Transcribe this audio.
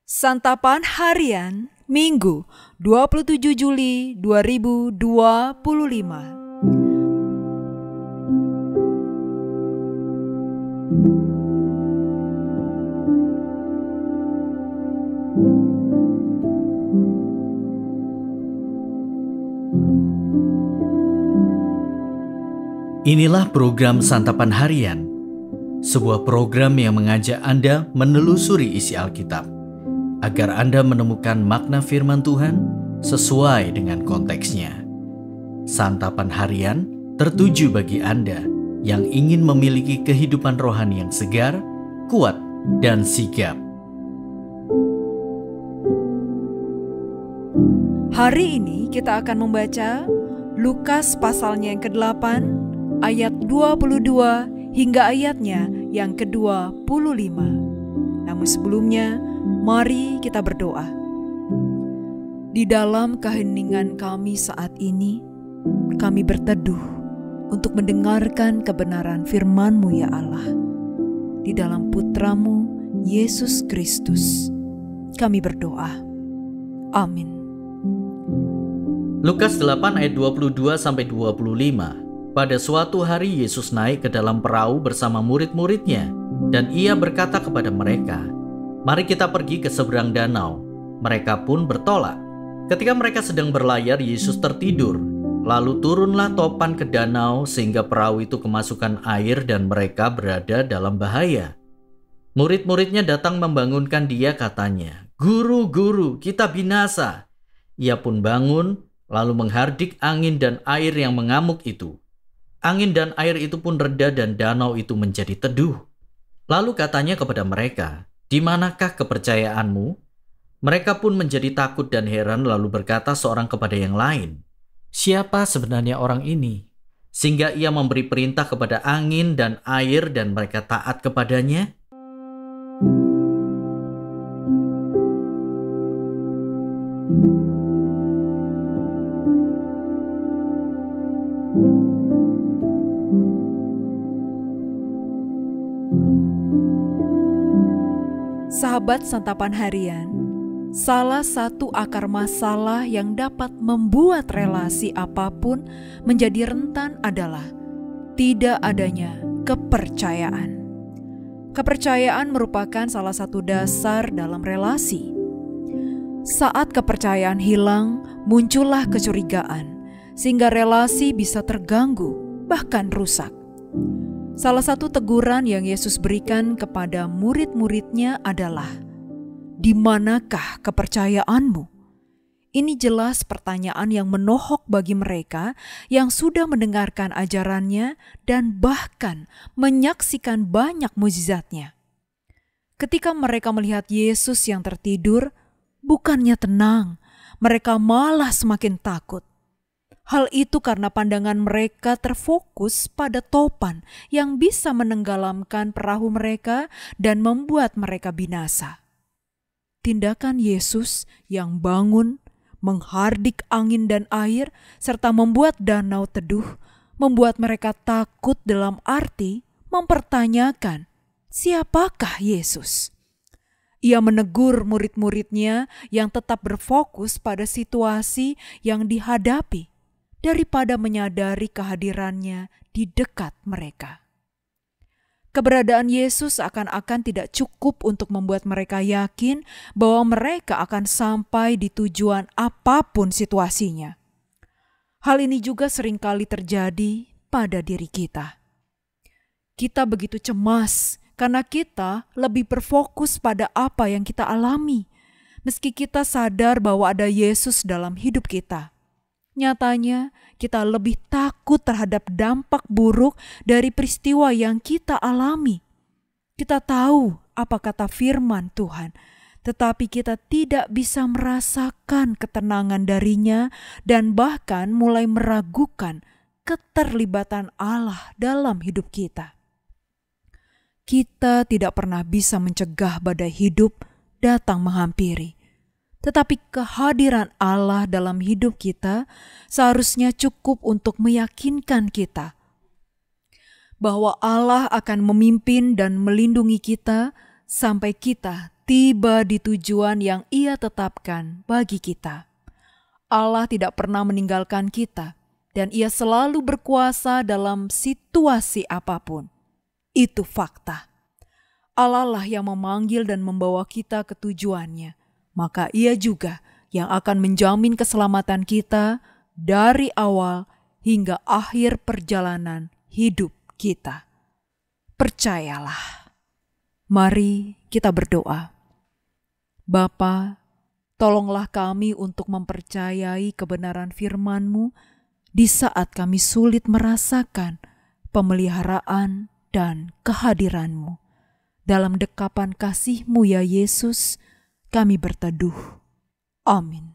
Santapan Harian Minggu 27 Juli 2025. Inilah program Santapan Harian, sebuah program yang mengajak Anda menelusuri isi Alkitab, agar Anda menemukan makna firman Tuhan sesuai dengan konteksnya. Santapan Harian tertuju bagi Anda yang ingin memiliki kehidupan rohani yang segar, kuat, dan sigap. Hari ini kita akan membaca Lukas pasalnya yang ke-8, ayat 22 hingga ayatnya yang ke-25. Namun sebelumnya, mari kita berdoa. Di dalam keheningan kami saat ini, kami berteduh untuk mendengarkan kebenaran firman-Mu ya Allah. Di dalam Putra-Mu, Yesus Kristus, kami berdoa. Amin. Lukas 8 ayat 22-25. Pada suatu hari Yesus naik ke dalam perahu bersama murid-muridnya, dan ia berkata kepada mereka, "Mari kita pergi ke seberang danau." Mereka pun bertolak. Ketika mereka sedang berlayar, Yesus tertidur. Lalu turunlah topan ke danau sehingga perahu itu kemasukan air dan mereka berada dalam bahaya. Murid-muridnya datang membangunkan dia, katanya, "Guru, guru, kita binasa." Ia pun bangun, lalu menghardik angin dan air yang mengamuk itu. Angin dan air itu pun reda dan danau itu menjadi teduh. Lalu katanya kepada mereka, "Di manakah kepercayaanmu?" Mereka pun menjadi takut dan heran, lalu berkata seorang kepada yang lain, "Siapa sebenarnya orang ini? Sehingga ia memberi perintah kepada angin dan air dan mereka taat kepadanya?" Sahabat Santapan Harian, salah satu akar masalah yang dapat membuat relasi apapun menjadi rentan adalah tidak adanya kepercayaan. Kepercayaan merupakan salah satu dasar dalam relasi. Saat kepercayaan hilang, muncullah kecurigaan, sehingga relasi bisa terganggu, bahkan rusak. Salah satu teguran yang Yesus berikan kepada murid-muridnya adalah, "Di manakah kepercayaanmu?" Ini jelas pertanyaan yang menohok bagi mereka yang sudah mendengarkan ajarannya dan bahkan menyaksikan banyak mukjizatnya. Ketika mereka melihat Yesus yang tertidur, bukannya tenang, mereka malah semakin takut. Hal itu karena pandangan mereka terfokus pada topan yang bisa menenggelamkan perahu mereka dan membuat mereka binasa. Tindakan Yesus yang bangun, menghardik angin dan air, serta membuat danau teduh, membuat mereka takut dalam arti mempertanyakan, siapakah Yesus? Ia menegur murid-muridnya yang tetap berfokus pada situasi yang dihadapi, daripada menyadari kehadirannya di dekat mereka. Keberadaan Yesus seakan-akan tidak cukup untuk membuat mereka yakin bahwa mereka akan sampai di tujuan apapun situasinya. Hal ini juga seringkali terjadi pada diri kita. Kita begitu cemas karena kita lebih berfokus pada apa yang kita alami, meski kita sadar bahwa ada Yesus dalam hidup kita. Nyatanya, kita lebih takut terhadap dampak buruk dari peristiwa yang kita alami. Kita tahu apa kata firman Tuhan, tetapi kita tidak bisa merasakan ketenangan darinya dan bahkan mulai meragukan keterlibatan Allah dalam hidup kita. Kita tidak pernah bisa mencegah badai hidup datang menghampiri. Tetapi kehadiran Allah dalam hidup kita seharusnya cukup untuk meyakinkan kita bahwa Allah akan memimpin dan melindungi kita sampai kita tiba di tujuan yang Ia tetapkan bagi kita. Allah tidak pernah meninggalkan kita, dan Ia selalu berkuasa dalam situasi apapun. Itu fakta. Allah lah yang memanggil dan membawa kita ke tujuannya, maka Ia juga yang akan menjamin keselamatan kita dari awal hingga akhir perjalanan hidup kita. Percayalah. Mari kita berdoa. Bapa, tolonglah kami untuk mempercayai kebenaran firman-Mu di saat kami sulit merasakan pemeliharaan dan kehadiran-Mu. Dalam dekapan kasih-Mu ya Yesus, kami berteduh. Amin.